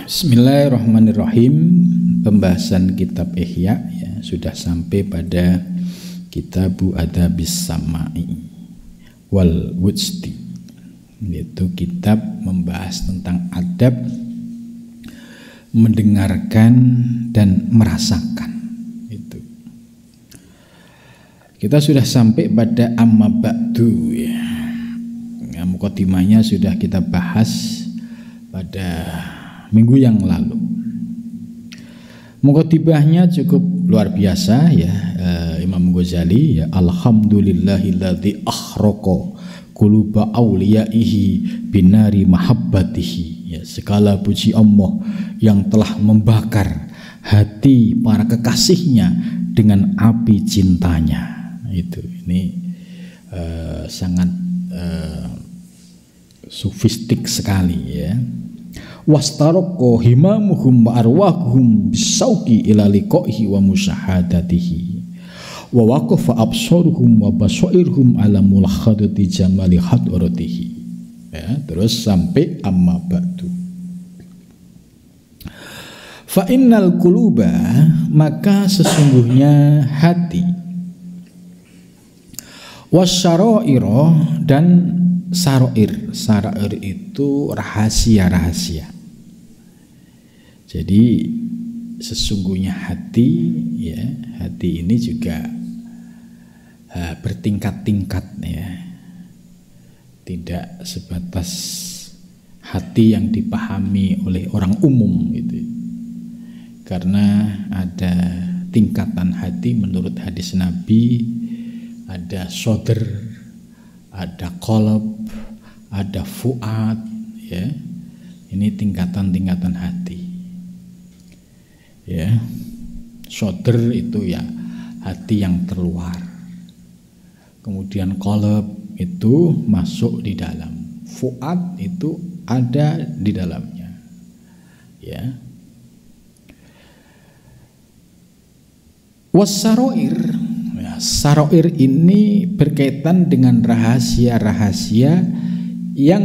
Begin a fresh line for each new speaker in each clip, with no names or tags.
Bismillahirrahmanirrahim. Pembahasan kitab Ihya ya, sudah sampai pada Kitabu Adabis Sama'i wal Wujdi, yaitu kitab membahas tentang adab mendengarkan dan merasakan. Itu kita sudah sampai pada amma ba'du ya. Mukadimahnya sudah kita bahas pada minggu yang lalu. Mukadimahnya cukup luar biasa ya. Imam Ghazali ya, alhamdulillahilladzi akhraqa quluba awliyaihi binari mahabbatihi ya, segala puji Allah yang telah membakar hati para kekasihnya dengan api cintanya. Ini sangat sofistik sekali ya. Wastaraqqa himamuhum wa arwahuhum bisauqi ila liqa'ihi wa musyahadatihi wa waqafa absaruhum wa basairuhum ala mulakhadati jamali hadratihi ya, terus sampai amma ba'du. Fa innal quluba, maka sesungguhnya hati, wasyara'ira, dan sarair. Sarair itu rahasia-rahasia. Jadi sesungguhnya hati ya, hati ini juga bertingkat-tingkat ya. Tidak sebatas hati yang dipahami oleh orang umum gitu. Karena ada tingkatan hati menurut hadis Nabi, ada sodr, ada qalb, ada fuad ya. Ini tingkatan-tingkatan hati. Ya. Sodr itu ya hati yang terluar. Kemudian qalb itu masuk di dalam. Fuad itu ada di dalamnya. Ya. Wasaroir, ya, saroir ini berkaitan dengan rahasia-rahasia yang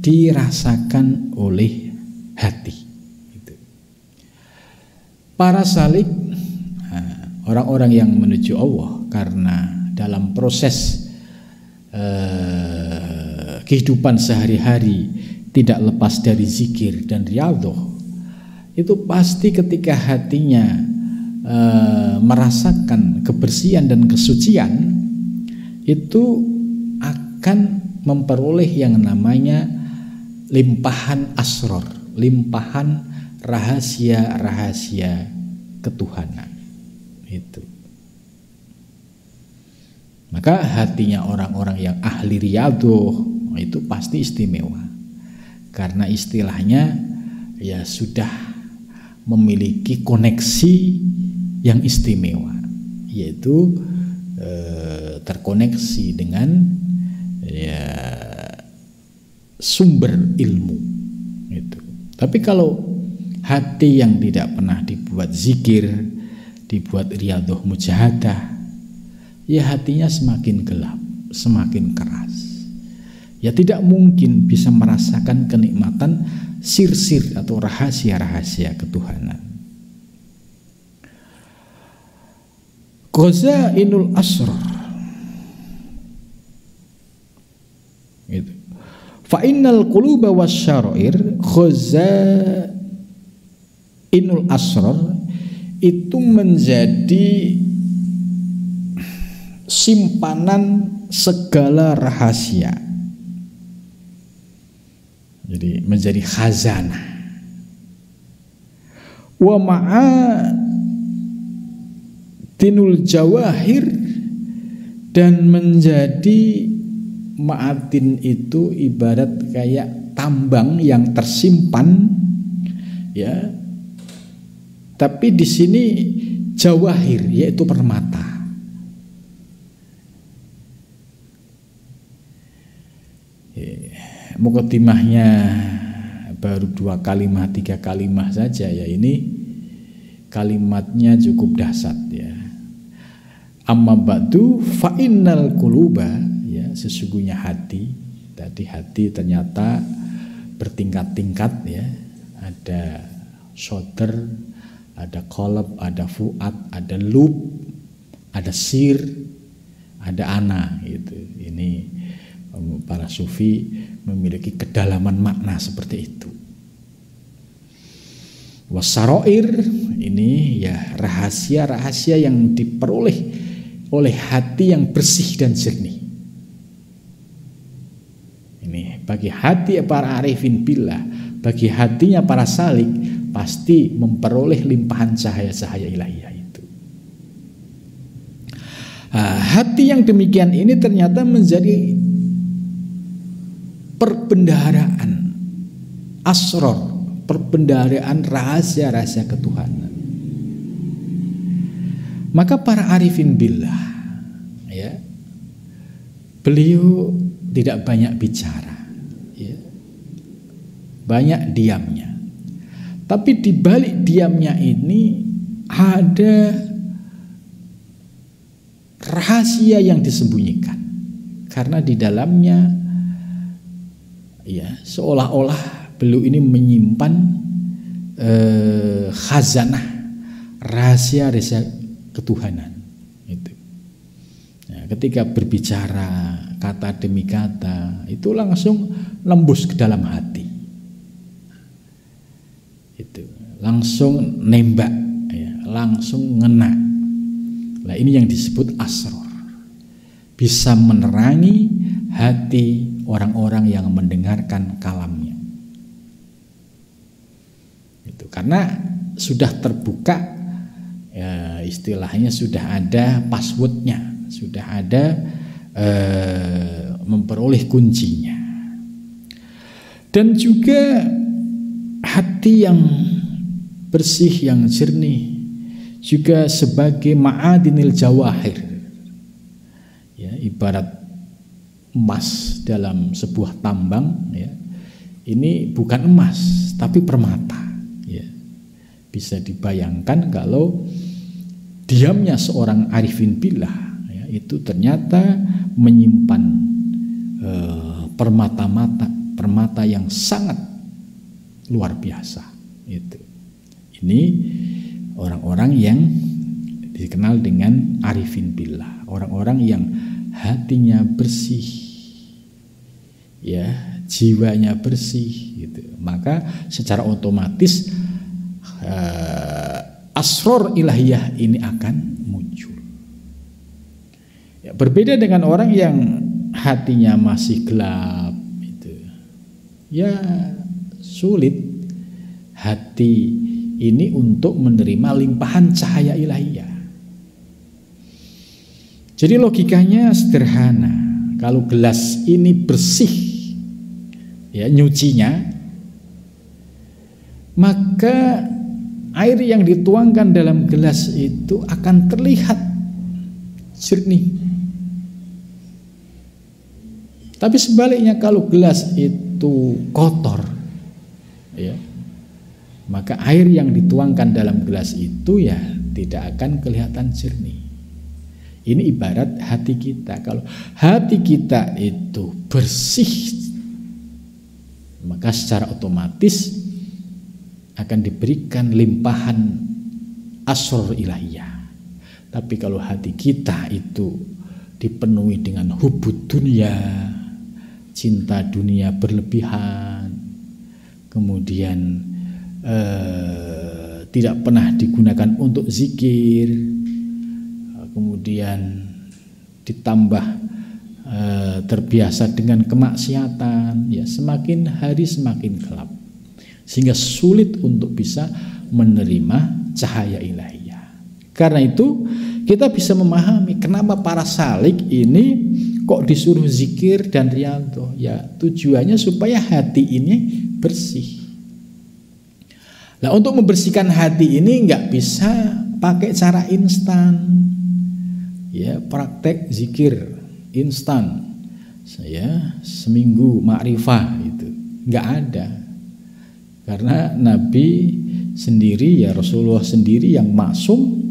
dirasakan oleh hati. Para salik, orang-orang yang menuju Allah, karena dalam proses kehidupan sehari-hari tidak lepas dari zikir dan riyadhah, itu pasti ketika hatinya merasakan kebersihan dan kesucian, itu akan memperoleh yang namanya limpahan asror, limpahan rahasia-rahasia ketuhanan. Itu. Maka hatinya orang-orang yang ahli riyadhah itu pasti istimewa, karena istilahnya ya sudah memiliki koneksi yang istimewa, yaitu terkoneksi dengan ya, sumber ilmu itu. Tapi kalau hati yang tidak pernah dibuat zikir, dibuat riyadhah mujahadah, ya hatinya semakin gelap, semakin keras. Ya tidak mungkin bisa merasakan kenikmatan sir-sir atau rahasia-rahasia ketuhanan. Qazainul asrar. Gitu. Fa innal quluba wasyarair khazainul asrar, itu menjadi simpanan segala rahasia. Jadi menjadi khazanah. Wa ma'a tinul jawahir, dan menjadi ma'atin itu ibarat kayak tambang yang tersimpan ya. Tapi di sini jawahir, yaitu permata. Mukadimahnya baru 2 kalimat 3 kalimat saja ya, ini kalimatnya cukup dahsyat ya. Amma ba'du fa innal quluba, ya sesungguhnya hati. Tadi hati ternyata bertingkat-tingkat ya. ada sodr, ada qalb, ada fuad, ada lub, ada sir, ada ana gitu. Ini para sufi memiliki kedalaman makna seperti itu. Wasaroir, ini ya rahasia-rahasia yang diperoleh oleh hati yang bersih dan jernih. Ini bagi hati para arifin billah, bagi hatinya para salik, pasti memperoleh limpahan cahaya-cahaya ilahiyah itu. Hati yang demikian ini ternyata menjadi perbendaharaan asror, perbendaharaan rahasia-rahasia ketuhanan. Maka para arifin billah, ya, beliau tidak banyak bicara, ya, banyak diamnya. Tapi di balik diamnya ini ada rahasia yang disembunyikan, karena di dalamnya ya seolah-olah beliau ini menyimpan khazanah rahasia-rahasia ketuhanan itu. Nah, ketika berbicara kata demi kata itu langsung lembus ke dalam hati, itu langsung nembak, ya, langsung ngena. Nah, ini yang disebut asror, bisa menerangi hati orang-orang yang mendengarkan kalamnya. Itu karena sudah terbuka, ya, istilahnya sudah ada passwordnya, sudah ada memperoleh kuncinya. Dan juga hati yang bersih, yang jernih juga sebagai ma'adinil jawahir, ya, ibarat emas dalam sebuah tambang, ya. Ini bukan emas tapi permata, ya. Bisa dibayangkan kalau diamnya seorang arifin billah, ya, itu ternyata menyimpan permata yang sangat luar biasa. Itu. Ini orang-orang yang dikenal dengan arifin billah, orang-orang yang hatinya bersih, ya, jiwanya bersih gitu. Maka secara otomatis asror ilahiyah ini akan muncul. Ya, berbeda dengan orang yang hatinya masih gelap itu. Ya, sulit hati ini untuk menerima limpahan cahaya ilahiyah. Jadi logikanya sederhana. Kalau gelas ini bersih, ya, nyucinya, maka air yang dituangkan dalam gelas itu akan terlihat jernih. Tapi sebaliknya kalau gelas itu kotor, ya, maka air yang dituangkan dalam gelas itu ya tidak akan kelihatan jernih. Ini ibarat hati kita. Kalau hati kita itu bersih, maka secara otomatis akan diberikan limpahan asror ilahiyah. Tapi kalau hati kita itu dipenuhi dengan hubud dunia, cinta dunia berlebihan, kemudian tidak pernah digunakan untuk zikir, kemudian ditambah terbiasa dengan kemaksiatan, ya, semakin hari semakin gelap, sehingga sulit untuk bisa menerima cahaya ilahiyah. Karena itu kita bisa memahami kenapa para salik ini kok disuruh zikir dan riyadhah. Ya, tujuannya supaya hati ini bersih. Nah, untuk membersihkan hati ini nggak bisa pakai cara instan, ya, praktek zikir instan, saya seminggu makrifah itu nggak ada, karena Nabi sendiri, ya, Rasulullah sendiri yang maksum,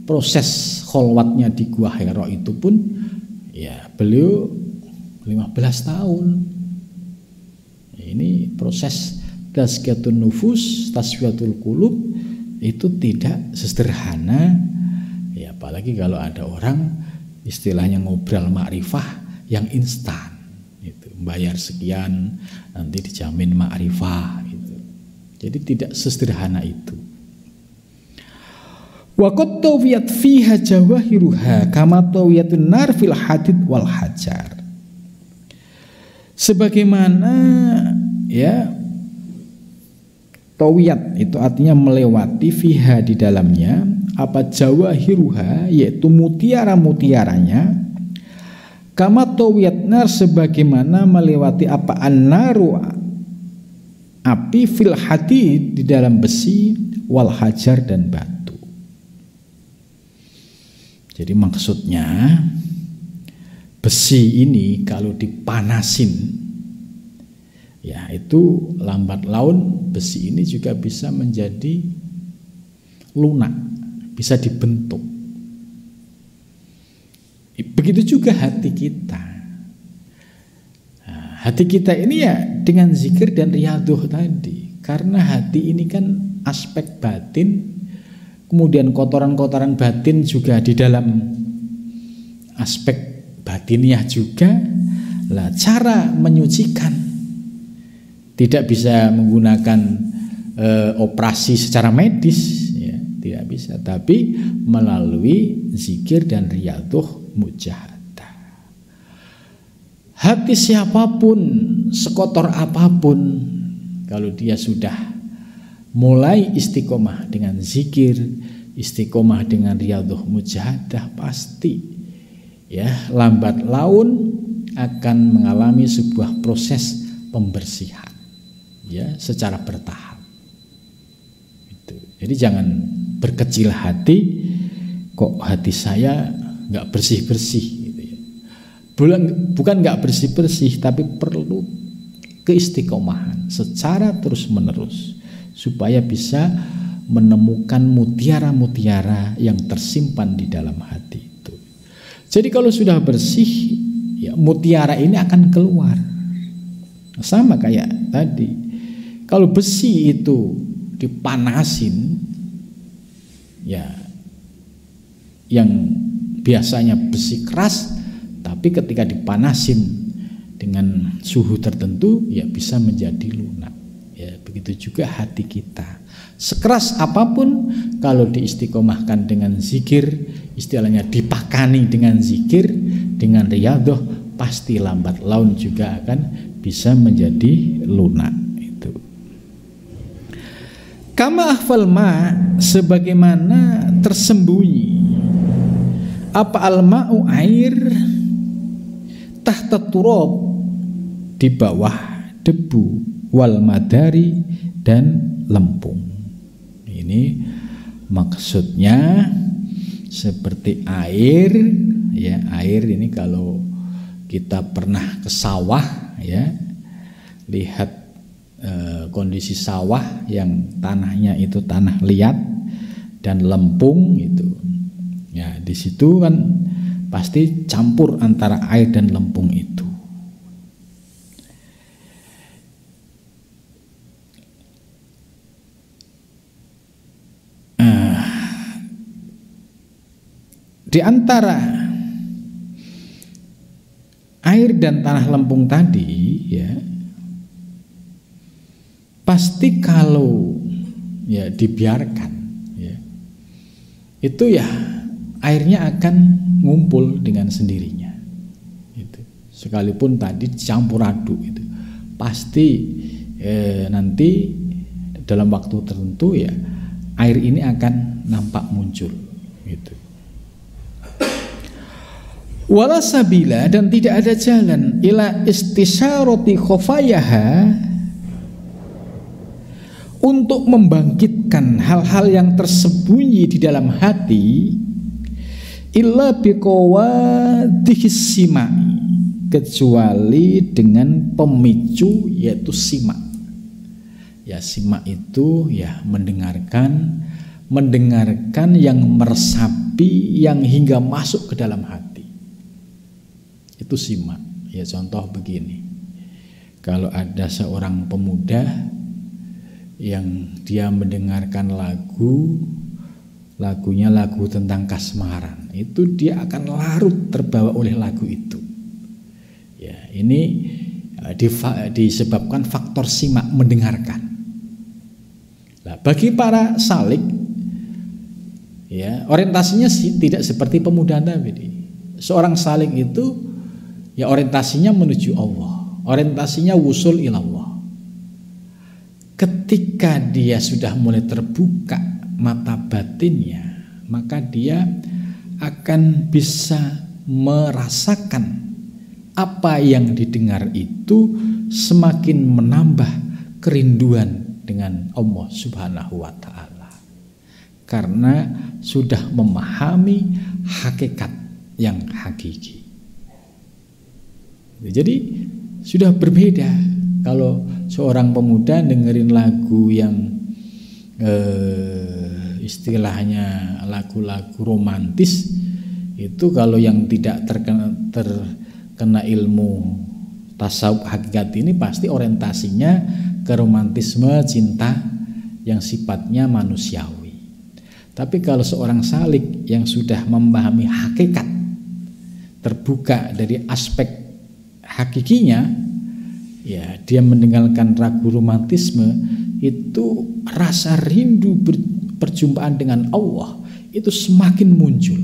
proses kholwatnya di Gua Hira itu pun, ya, beliau 15 tahun. Ini proses tazkiyatun nufus, tasfiyatul qulub itu tidak sesederhana ya, apalagi kalau ada orang istilahnya ngobrol ma'rifah yang instan itu, bayar sekian nanti dijamin ma'rifah itu. Jadi tidak sesederhana itu. Wa qad tawiyat fiha jawahiruha kama tawiyatun nar fil hadid wal hajar. Sebagaimana ya tawiyat itu artinya melewati fiha di dalamnya apa jawahiruha yaitu mutiara-mutiaranya, kama tawiyat nar sebagaimana melewati apa an-naru api fil hadid di dalam besi wal hajar dan batu. Jadi maksudnya besi ini kalau dipanasin ya itu lambat laun besi ini juga bisa menjadi lunak, bisa dibentuk. Begitu juga hati kita. Nah, hati kita ini ya dengan zikir dan riyadhah tadi. Karena hati ini kan aspek batin, kemudian kotoran-kotoran batin juga di dalam aspek batiniah juga. Lah cara menyucikan tidak bisa menggunakan operasi secara medis ya, tidak bisa, tapi melalui zikir dan riyadhah mujahadah. Hati siapapun sekotor apapun kalau dia sudah mulai istiqomah dengan zikir, istiqomah dengan riyadhah mujahadah, pasti ya lambat laun akan mengalami sebuah proses pembersihan ya secara bertahap. Itu. Jadi jangan berkecil hati, kok hati saya nggak bersih-bersih gitu ya. Bukan nggak bersih-bersih, tapi perlu keistiqomahan secara terus-menerus supaya bisa menemukan mutiara-mutiara yang tersimpan di dalam hati itu. Jadi kalau sudah bersih, ya mutiara ini akan keluar. Sama kayak tadi, kalau besi itu dipanasin, ya yang biasanya besi keras, tapi ketika dipanasin dengan suhu tertentu, ya bisa menjadi lunak. Ya, begitu juga hati kita. Sekeras apapun kalau diistiqomahkan dengan zikir, istilahnya dipakani dengan zikir, dengan riyadhah, pasti lambat laun juga akan bisa menjadi lunak itu. Kama akhfal ma sebagaimana tersembunyi apa al-ma'u air tahta turab di bawah debu wal madari dan lempung. Ini maksudnya seperti air ya, air ini kalau kita pernah ke sawah ya, lihat kondisi sawah yang tanahnya itu tanah liat dan lempung itu. Ya, di situ kan pasti campur antara air dan lempung itu. Di antara air dan tanah lempung tadi ya, pasti kalau ya dibiarkan ya, itu ya airnya akan ngumpul dengan sendirinya itu. Sekalipun tadi campur aduk itu pasti nanti dalam waktu tertentu ya air ini akan nampak muncul gitu. Wala sabila dan tidak ada jalan ila istisyarati khofayaha untuk membangkitkan hal-hal yang tersembunyi di dalam hati illa biqawadhis sima, kecuali dengan pemicu yaitu sima. Ya sima itu ya mendengarkan yang meresapi yang hingga masuk ke dalam hati. Itu sima. Ya contoh begini. Kalau ada seorang pemuda yang dia mendengarkan lagunya lagu tentang kasmaran, itu dia akan larut terbawa oleh lagu itu. Ya, ini disebabkan faktor simak mendengarkan. Nah, bagi para salik, ya orientasinya tidak seperti pemuda tadi. Seorang salik itu ya orientasinya menuju Allah, orientasinya wusul ilallah. Ketika dia sudah mulai terbuka mata batinnya, maka dia akan bisa merasakan apa yang didengar itu semakin menambah kerinduan dengan Allah Subhanahu wa ta'ala, karena sudah memahami hakikat yang hakiki. Jadi sudah berbeda kalau seorang pemuda dengerin lagu yang istilahnya lagu-lagu romantis, itu kalau yang tidak terkena ilmu tasawuf hakikat ini pasti orientasinya ke romantisme cinta yang sifatnya manusiawi. Tapi kalau seorang salik yang sudah memahami hakikat, terbuka dari aspek hakikinya, ya dia meninggalkan ragu romantisme, itu rasa rindu perjumpaan dengan Allah itu semakin muncul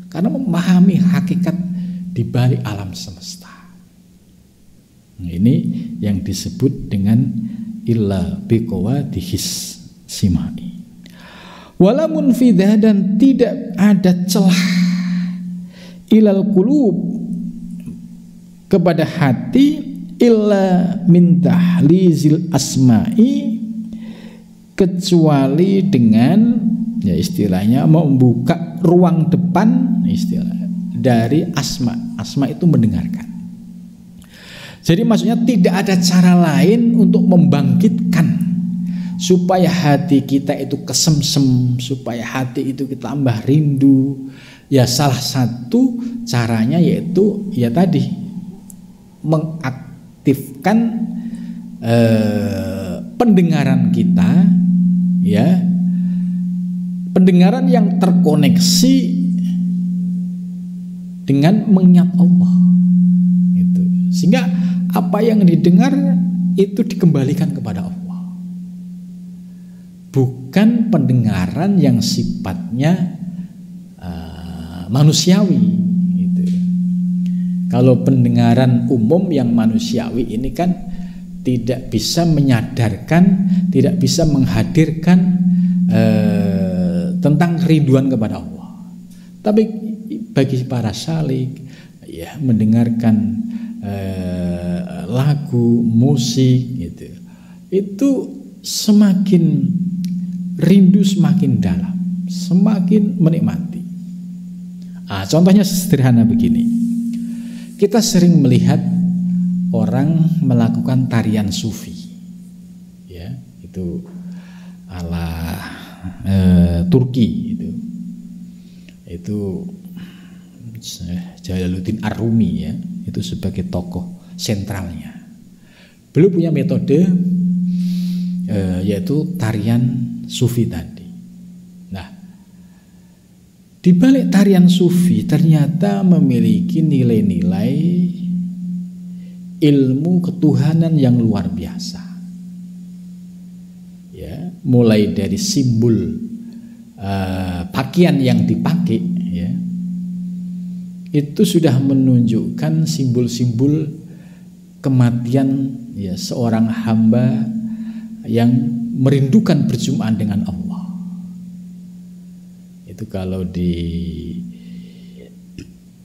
karena memahami hakikat di balik alam semesta. Nah, ini yang disebut dengan illa biqawadihis simai. Wala munfidah, dan tidak ada celah ilal qulub kepada hati illa min tahlizil asma'i, kecuali dengan ya istilahnya membuka ruang depan istilah dari asma. Asma itu mendengarkan. Jadi maksudnya tidak ada cara lain untuk membangkitkan supaya hati kita itu kesemsem, supaya hati itu kita tambah rindu. Ya salah satu caranya yaitu ya tadi mengaktifkan pendengaran kita, ya pendengaran yang terkoneksi dengan mengingat Allah itu, sehingga apa yang didengar itu dikembalikan kepada Allah, bukan pendengaran yang sifatnya manusiawi gitu. Kalau pendengaran umum yang manusiawi ini kan tidak bisa menyadarkan, tidak bisa menghadirkan tentang kerinduan kepada Allah. Tapi bagi para salik, ya mendengarkan lagu, musik gitu, itu semakin rindu, semakin dalam, semakin menikmati. Contohnya sederhana begini, kita sering melihat orang melakukan tarian sufi, ya itu ala Turki itu Jalaluddin Ar-Rumi, ya itu sebagai tokoh sentralnya. Beliau punya metode yaitu tarian sufi tadi. Nah, di balik tarian sufi ternyata memiliki nilai-nilai ilmu ketuhanan yang luar biasa. Ya, mulai dari simbol pakaian yang dipakai, ya itu sudah menunjukkan simbol-simbol kematian ya seorang hamba yang merindukan berjumpa dengan Allah. Itu kalau di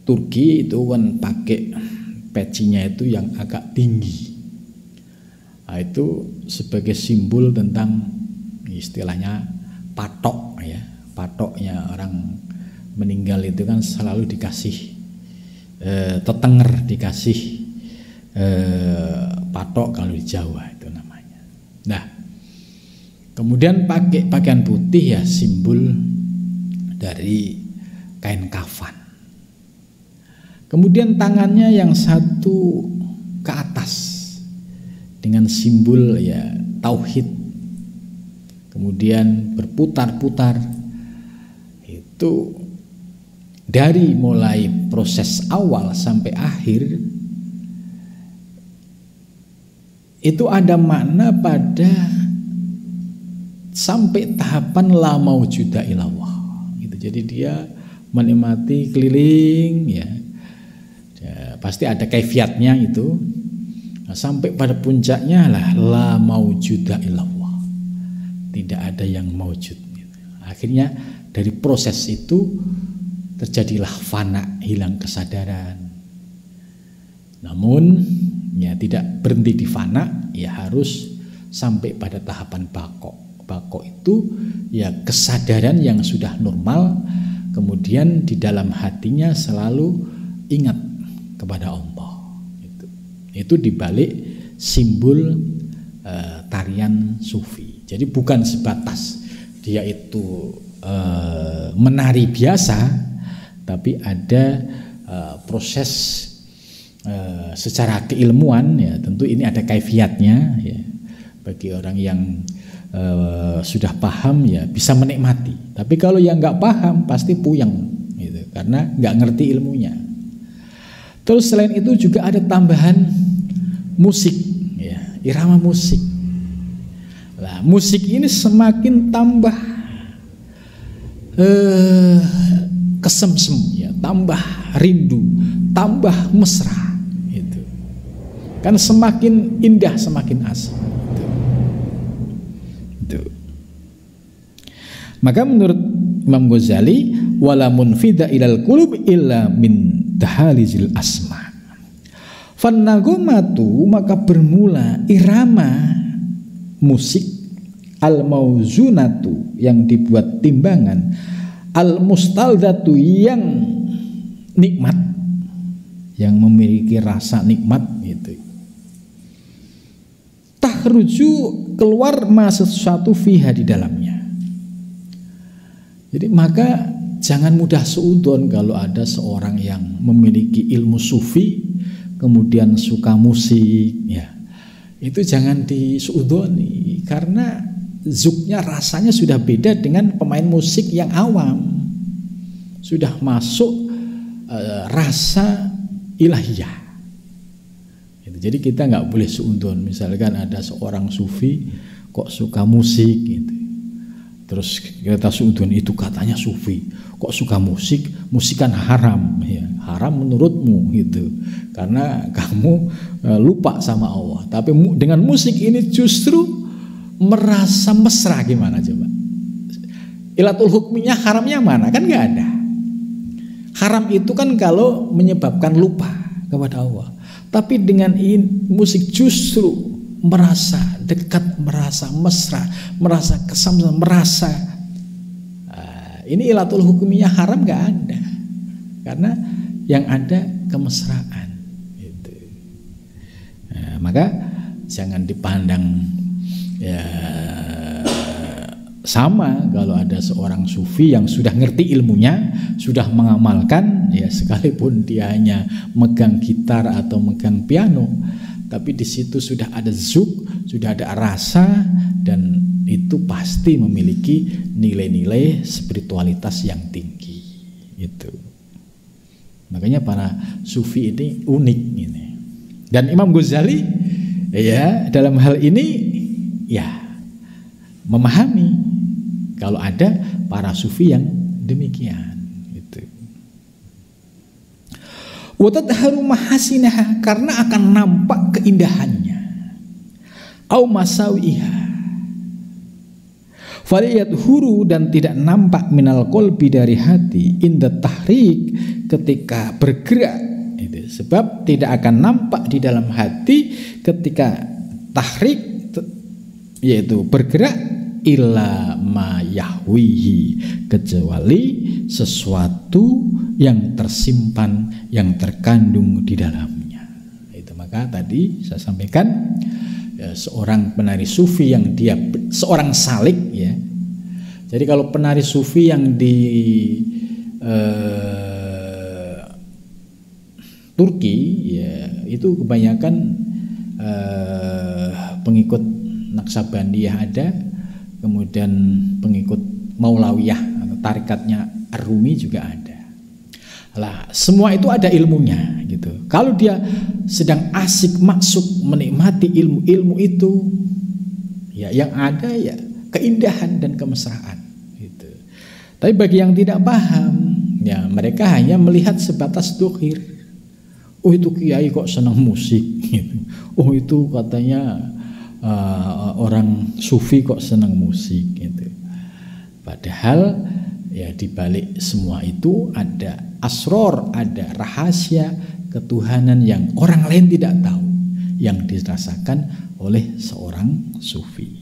Turki itu kan pakai pecinya itu yang agak tinggi. Itu sebagai simbol tentang istilahnya patok, ya patoknya orang meninggal itu kan selalu dikasih tetenger, dikasih patok kalau di Jawa itu namanya. Nah, kemudian pakai pakaian putih, ya simbol dari kain kafan. Kemudian tangannya yang satu ke atas dengan simbol ya tauhid, kemudian berputar-putar. Itu dari mulai proses awal sampai akhir itu ada makna pada sampai tahapan la maujuda ilallah gitu. Jadi dia menikmati keliling ya, pasti ada kaifiatnya itu. Nah, sampai pada puncaknya lah la maujuda ilallah, tidak ada yang maujud gitu. Akhirnya dari proses itu terjadilah fana, hilang kesadaran. Namun ya tidak berhenti di fana, ya harus sampai pada tahapan bako. Bako itu ya kesadaran yang sudah normal, kemudian di dalam hatinya selalu ingat kepada Allah. Itu dibalik simbol tarian sufi. Jadi bukan sebatas dia itu menari biasa, tapi ada proses secara keilmuan ya, tentu ini ada kaifiatnya ya. Bagi orang yang sudah paham ya bisa menikmati. Tapi kalau yang nggak paham pasti puyeng gitu, karena nggak ngerti ilmunya. Terus selain itu juga ada tambahan musik ya, irama musik. Nah, musik ini semakin tambah kesemsem ya, tambah rindu, tambah mesra itu. Kan semakin indah, semakin asik. Itu. Maka menurut Imam Ghazali, wala munfida ilal qulub illa min tahalizil asma. Fannagomatu, maka bermula irama musik al-mauzunatu yang dibuat timbangan, al-mustaldatu yang nikmat, yang memiliki rasa nikmat gitu. Tahruju, keluar ma sesuatu fiha di dalamnya. Jadi maka jangan mudah suudzon kalau ada seorang yang memiliki ilmu sufi kemudian suka musik ya. Itu jangan disuudzoni, karena zuknya, rasanya sudah beda dengan pemain musik yang awam. Sudah masuk rasa ilahiyah. Jadi kita nggak boleh suudzon. Misalkan ada seorang sufi kok suka musik gitu, terus kita suudzon itu katanya sufi, kok suka musik, musik kan haram ya, haram menurutmu gitu, karena kamu lupa sama Allah. Tapi dengan musik ini justru merasa mesra, gimana coba? Ilatul hukminya haramnya mana? Kan nggak ada. Haram itu kan kalau menyebabkan lupa kepada Allah. Tapi dengan musik justru merasa dekat, merasa mesra, merasa kesamsam, merasa ini ilatul hukumiyah haram nggak ada, karena yang ada kemesraan. Gitu. Nah, maka jangan dipandang ya, sama kalau ada seorang sufi yang sudah ngerti ilmunya, sudah mengamalkan ya, sekalipun dia hanya megang gitar atau megang piano, tapi di situ sudah ada zuk, sudah ada rasa, dan itu pasti memiliki nilai-nilai spiritualitas yang tinggi. Itu. Makanya para sufi ini unik ini. Dan Imam Ghazali ya dalam hal ini ya memahami kalau ada para sufi yang demikian gitu. Wa tadharu mahasinaha, karena akan nampak keindahannya. Au masawiha. Faliyat huru, dan tidak nampak minal qalbi, dari hati, inda tahrik, ketika bergerak. Itu sebab tidak akan nampak di dalam hati ketika tahrik, yaitu bergerak, illa ma yahwihi, kecuali sesuatu yang tersimpan, yang terkandung di dalamnya. Itu maka tadi saya sampaikan ya, seorang penari sufi yang dia seorang salik ya. Jadi kalau penari sufi yang di Turki ya, itu kebanyakan pengikut Naqsabandiyah ada, kemudian pengikut Maulawiyah atau tarikatnya Ar-Rumi juga ada. Lah, semua itu ada ilmunya gitu. Kalau dia sedang asik maksud menikmati ilmu itu, ya yang ada ya keindahan dan kemesraan gitu. Tapi bagi yang tidak paham, ya mereka hanya melihat sebatas dohir. Oh itu kiai kok senang musik gitu. Oh itu katanya orang sufi kok senang musik gitu. Padahal ya di balik semua itu ada asror, ada rahasia ketuhanan yang orang lain tidak tahu, yang dirasakan oleh seorang sufi.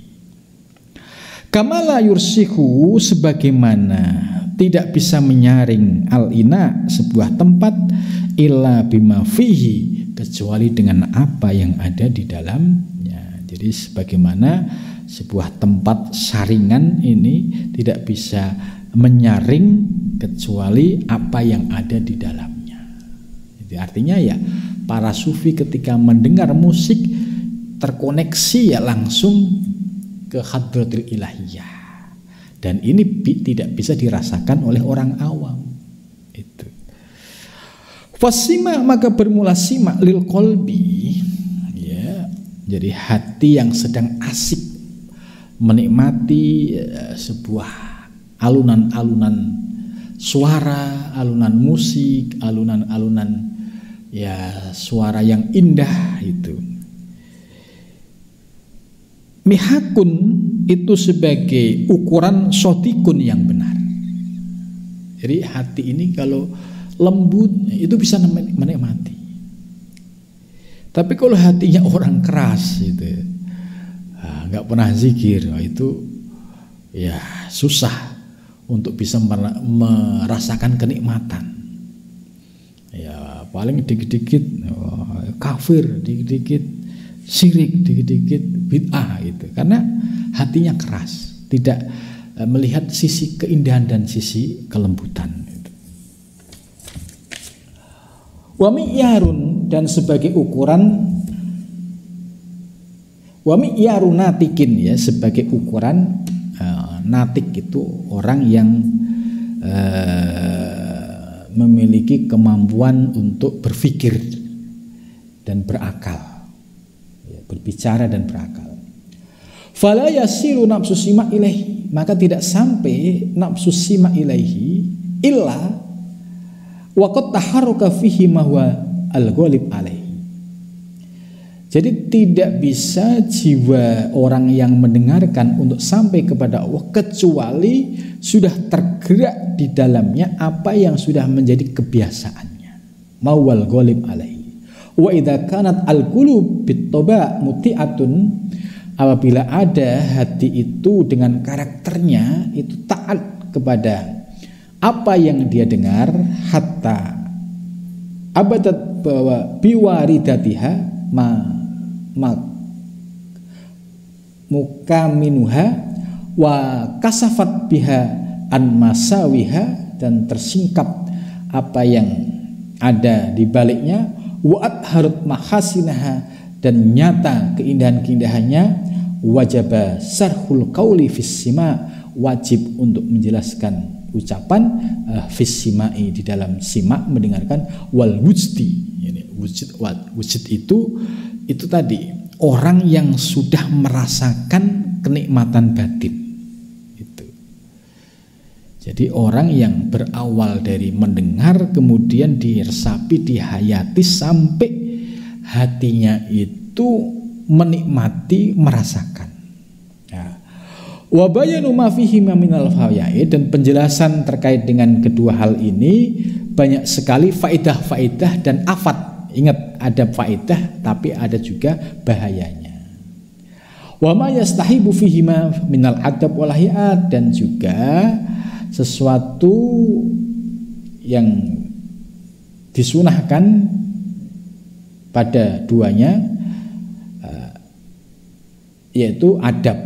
Kamala yursihu, sebagaimana tidak bisa menyaring al-ina, sebuah tempat, illa bima fihi, kecuali dengan apa yang ada di dalamnya. Jadi sebagaimana sebuah tempat saringan ini tidak bisa menyaring kecuali apa yang ada di dalamnya. Jadi artinya ya para sufi ketika mendengar musik terkoneksi ya langsung ke hadratul ilahiyah, dan ini tidak bisa dirasakan oleh orang awam. Itu fasima, maka bermula simak lil qalbi, ya, jadi hati yang sedang asik menikmati sebuah alunan-alunan suara, alunan musik, alunan-alunan ya suara yang indah itu. Mihakun itu sebagai ukuran sotikun yang benar. Jadi hati ini kalau lembut itu bisa menikmati. Tapi kalau hatinya orang keras itu, nggak pernah zikir, itu ya susah untuk bisa merasakan kenikmatan. Ya paling dikit-dikit kafir, dikit-dikit syirik, dikit-dikit bid'ah gitu. Karena hatinya keras, tidak melihat sisi keindahan dan sisi kelembutan gitu. Wa mi'yarun, dan sebagai ukuran, wa mi'yarun natikin, ya, sebagai ukuran natik itu orang yang memiliki kemampuan untuk berpikir dan berakal, ya, berbicara dan berakal. Fala yasilu nafsu sima ilaihi, maka tidak sampai nafsu sima ilaihi illa wa qad taharraka fihi ma huwa al-ghalib alaihi. Jadi tidak bisa jiwa orang yang mendengarkan untuk sampai kepada Allah kecuali sudah tergerak di dalamnya apa yang sudah menjadi kebiasaannya. Mawal ghalib alaihi. Wa idza kanat al-qulub bit-taba muti'atun, apabila ada hati itu dengan karakternya itu taat kepada apa yang dia dengar, hatta abadat bahwa biwaridatiha mukaminuha wa kasafat biha an masawiha, dan tersingkap apa yang ada di baliknya, wa adharut mahasinaha, dan nyata keindahan-keindahannya, wajaba sarhul qauli fis sima, wajib untuk menjelaskan ucapan fis simai, di dalam simak mendengarkan, wal wujdi, wujud itu tadi orang yang sudah merasakan kenikmatan batin itu. Jadi orang yang berawal dari mendengar kemudian diresapi, dihayati sampai hatinya itu menikmati, merasakan. Wa bayanu ma fihi minal fawaid, dan penjelasan terkait dengan kedua hal ini banyak sekali faedah-faedah dan afat. Ingat, ada faedah tapi ada juga bahayanya. Wa ma yastahibu fihi minal adab wal hayat, dan juga sesuatu yang disunahkan pada duanya, yaitu adab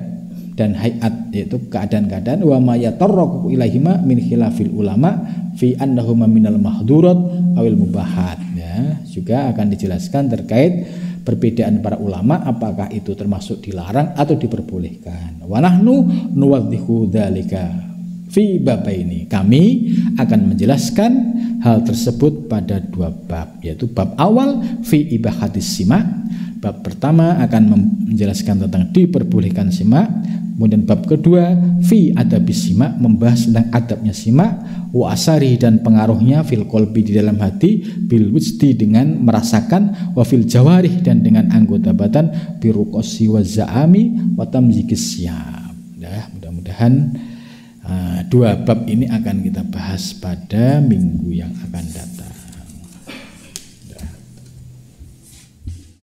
dan hayat, yaitu keadaan-keadaan. Wa ma yatarraqu ilaihima min khilafil ulama fi annahuma minal mahdurat awil mubahat, ya, juga akan dijelaskan terkait perbedaan para ulama apakah itu termasuk dilarang atau diperbolehkan. Wa nahnu nuwaddihu dzalika fi babaini. Kami akan menjelaskan hal tersebut pada dua bab, yaitu bab awal fi ibahatis simak. Bab pertama akan menjelaskan tentang diperbolehkan simak. Kemudian bab kedua fi adabis simak, membahas tentang adabnya simak, wa asari dan pengaruhnya fil qalbi di dalam hati, bil wujdi dengan merasakan, wa fil jawarih dan dengan anggota badan, biruqasi wa za'ami wa tamzikis syam. Mudah-mudahan dua bab ini akan kita bahas pada minggu yang akan datang.